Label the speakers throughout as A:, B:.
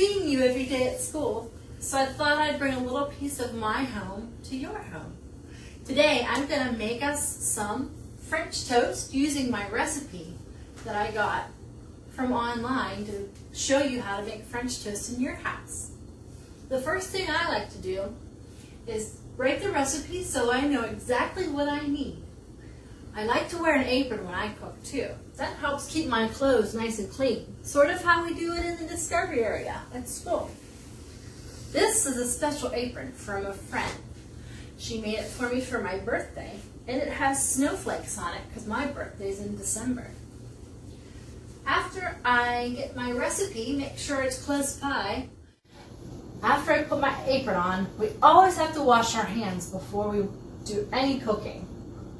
A: seeing you every day at school, so I thought I'd bring a little piece of my home to your home. Today I'm going to make us some French toast using my recipe that I got from online to show you how to make French toast in your house. The first thing I like to do is write the recipe so I know exactly what I need. I like to wear an apron when I cook too. That helps keep my clothes nice and clean, sort of how we do it in the discovery area at school. This is a special apron from a friend. She made it for me for my birthday, and it has snowflakes on it because my birthday's in December. After I get my recipe, make sure it's close by. After I put my apron on, we always have to wash our hands before we do any cooking.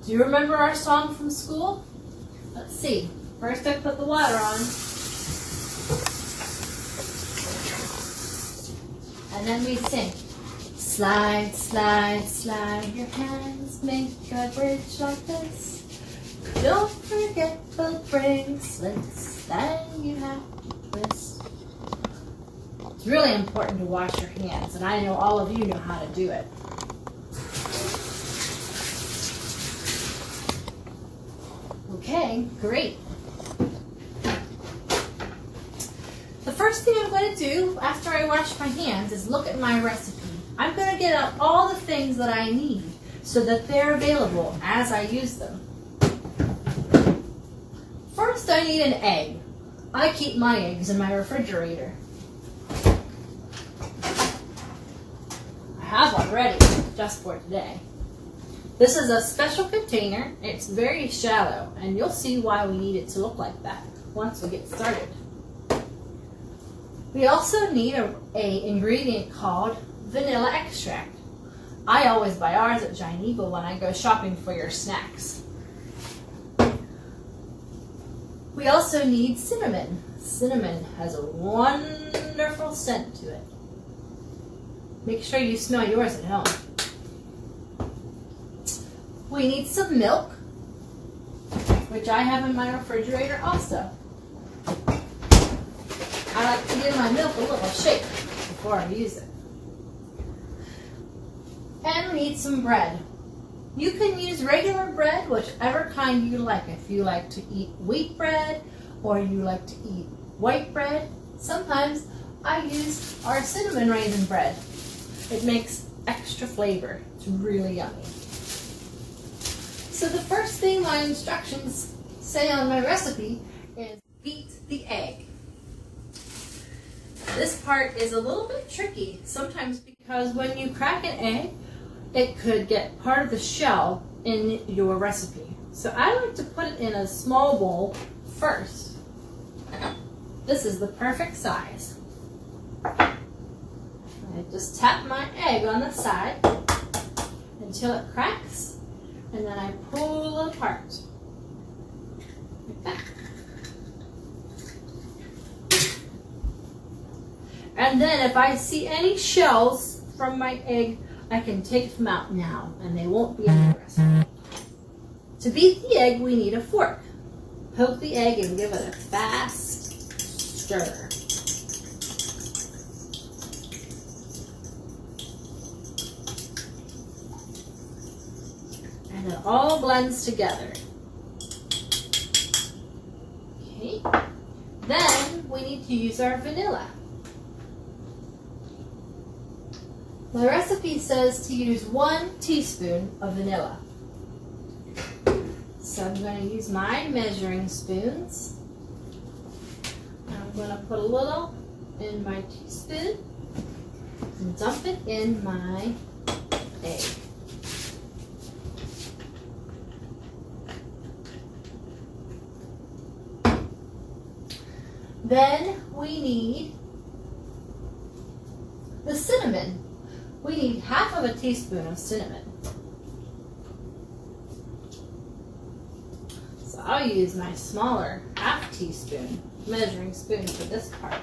A: Do you remember our song from school? Let's see. First I put the water on. And then we sing. Slide, slide, slide your hands, make a bridge like this. Don't forget the bracelets that you have to twist. It's really important to wash your hands, and I know all of you know how to do it. Okay, great. The first thing I'm going to do after I wash my hands is look at my recipe. I'm going to get out all the things that I need so that they're available as I use them. First, I need an egg. I keep my eggs in my refrigerator. I have one ready just for today. This is a special container. It's very shallow, and you'll see why we need it to look like that once we get started. We also need an ingredient called vanilla extract. I always buy ours at Giant Eagle when I go shopping for your snacks. We also need cinnamon. Cinnamon has a wonderful scent to it. Make sure you smell yours at home. We need some milk, which I have in my refrigerator also. I like to give my milk a little shake before I use it. And we need some bread. You can use regular bread, whichever kind you like. If you like to eat wheat bread or you like to eat white bread, sometimes I use our cinnamon raisin bread. It makes extra flavor. It's really yummy. So the first thing my instructions say on my recipe is beat the egg. This part is a little bit tricky sometimes because when you crack an egg, it could get part of the shell in your recipe. So I like to put it in a small bowl first. This is the perfect size. I just tap my egg on the side until it cracks, and then I pull it apart. Like that. And then if I see any shells from my egg, I can take them out now, and they won't be in the recipe. To beat the egg, we need a fork. Poke the egg and give it a fast stir. And it all blends together. Okay. Then we need to use our vanilla. My recipe says to use 1 teaspoon of vanilla. So I'm going to use my measuring spoons. I'm going to put a little in my teaspoon and dump it in my egg. Then we need the cinnamon. We need half of a teaspoon of cinnamon. So I'll use my smaller half teaspoon measuring spoon for this part.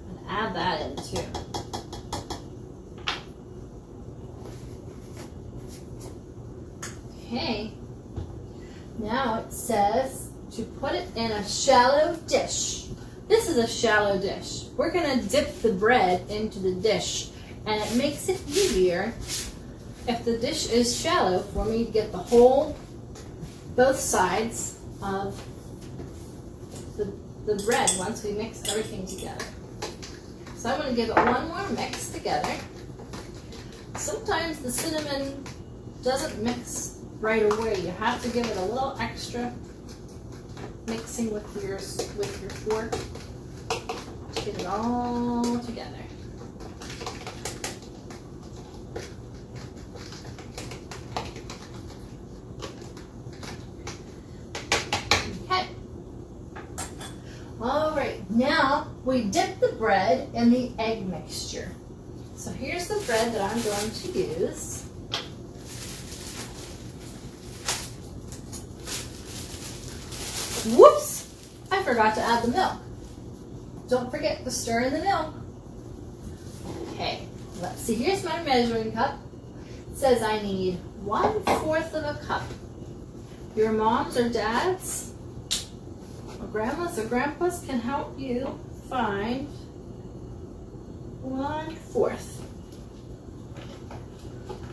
A: And add that in too. Okay. Now it says to put it in a shallow dish. This is a shallow dish. We're going to dip the bread into the dish, and it makes it easier if the dish is shallow for me to get the whole, both sides of the bread once we mix everything together. So I'm going to give it one more mix together. Sometimes the cinnamon doesn't mix right away. You have to give it a little extra mixing with your fork to get it all together. Okay. All right, now we dip the bread in the egg mixture. So here's the bread that I'm going to use. Whoops! I forgot to add the milk. Don't forget to stir in the milk. Okay, let's see. Here's my measuring cup. It says I need 1/4 of a cup. Your moms or dads or grandmas or grandpas can help you find 1/4.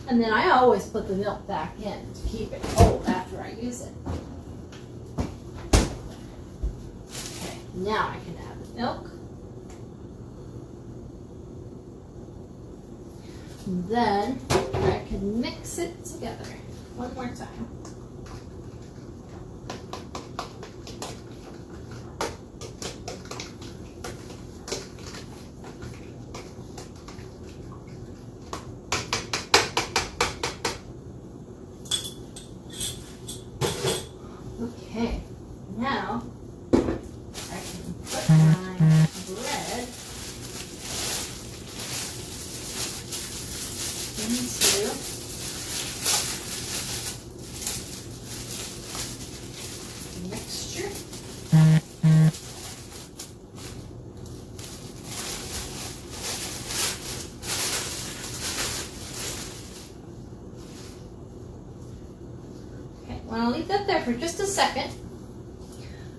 A: And then I always put the milk back in to keep it cold after I use it. Okay, now I can add the milk. And then I can mix it together one more time. Okay, now I can put my bread into the mixture. Okay, well, I'll leave that there for just a second.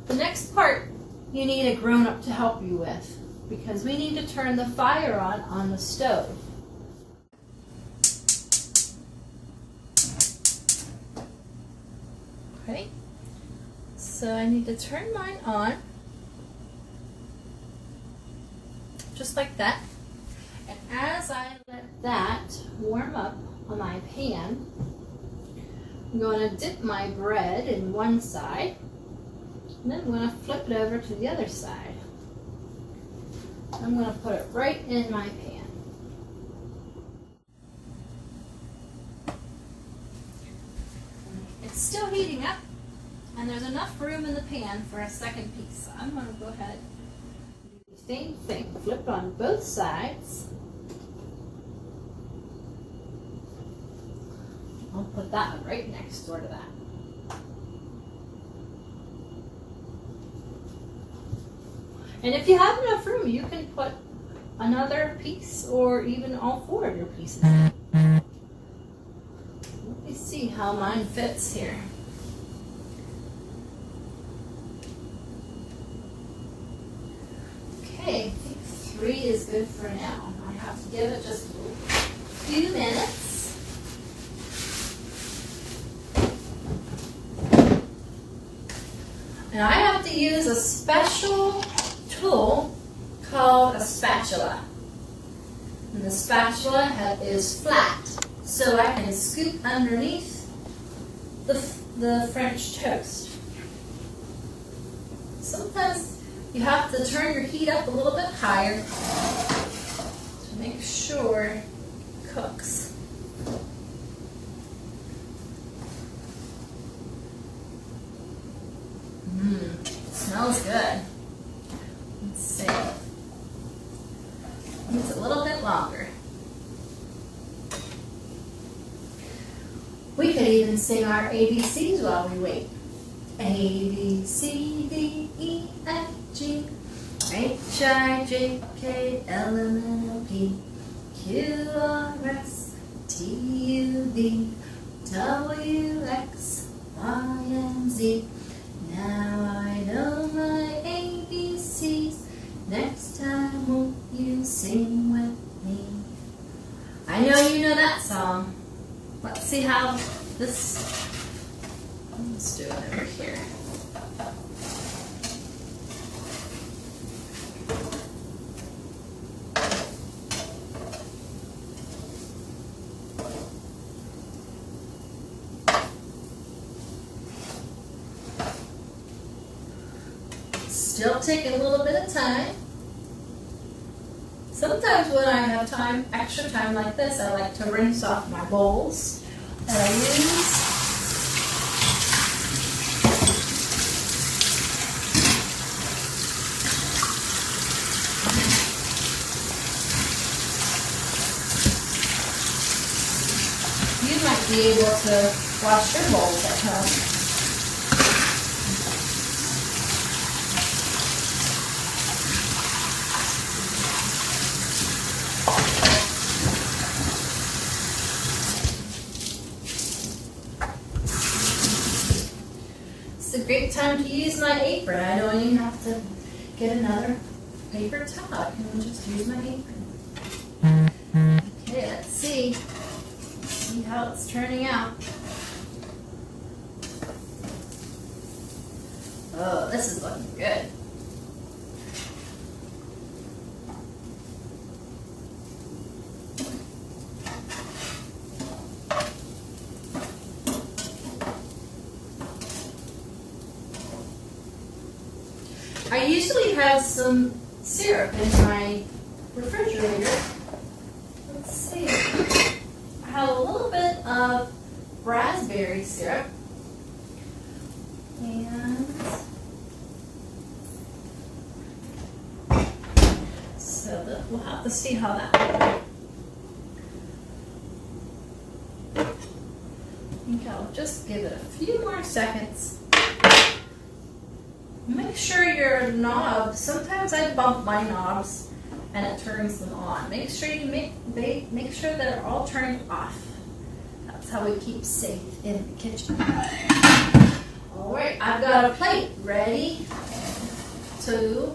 A: The next part you need a grown-up to help you with, because we need to turn the fire on the stove. Okay, so I need to turn mine on, just like that. And as I let that warm up on my pan, I'm going to dip my bread in one side, and then I'm going to flip it over to the other side. I'm going to put it right in my pan. It's still heating up, and there's enough room in the pan for a second piece. So I'm going to go ahead and do the same thing. Flip on both sides. I'll put that one right next door to that. And if you have enough room, you can put another piece or even all 4 of your pieces. Let me see how mine fits here. Okay, I think 3 is good for now. I have to give it just a few minutes. And I have to use a special tool called a spatula. And the spatula is flat, so I can scoop underneath the French toast. Sometimes you have to turn your heat up a little bit higher to make sure it cooks. It smells good. Let's see. Needs a little bit longer. We could even sing our ABCs while we wait. A, B, C, D, E, F, G, H, I, J, K, L, M, N, O, P, Q, R, S, T, U, V, W, X, Y, and Z. Now I know my ABCs. Next time, won't you sing with me? I know you know that song. Let's see how this. Let's do it over here. Still taking a little bit of time. Sometimes when I have time, extra time like this, I like to rinse off my bowls that I use. You might be able to wash your bowls at home. It's a great time to use my apron. I don't even have to get another paper towel. I can just use my apron. Okay, let's see. See how it's turning out. Oh, this is looking good. I usually have some syrup in my refrigerator. Let's see. I have a little bit of raspberry syrup. And so we'll have to see how that goes. I think I'll just give it a few more seconds. Make sure your knobs, sometimes I bump my knobs and it turns them on. Make sure you make sure they're all turned off. That's how we keep safe in the kitchen. All right, I've got a plate ready to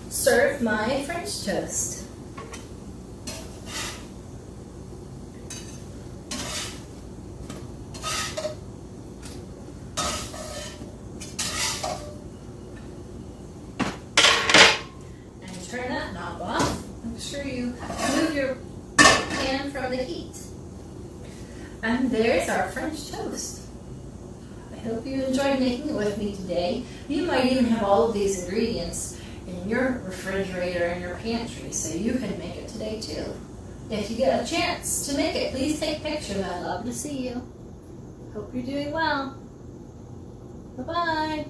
A: serve my French toast. Turn that knob off. Make sure you move your pan from the heat. And there's our French toast. I hope you enjoyed making it with me today. You might even have all of these ingredients in your refrigerator and your pantry, so you can make it today too. If you get a chance to make it, please take pictures. I'd love to see you. Hope you're doing well. Bye-bye.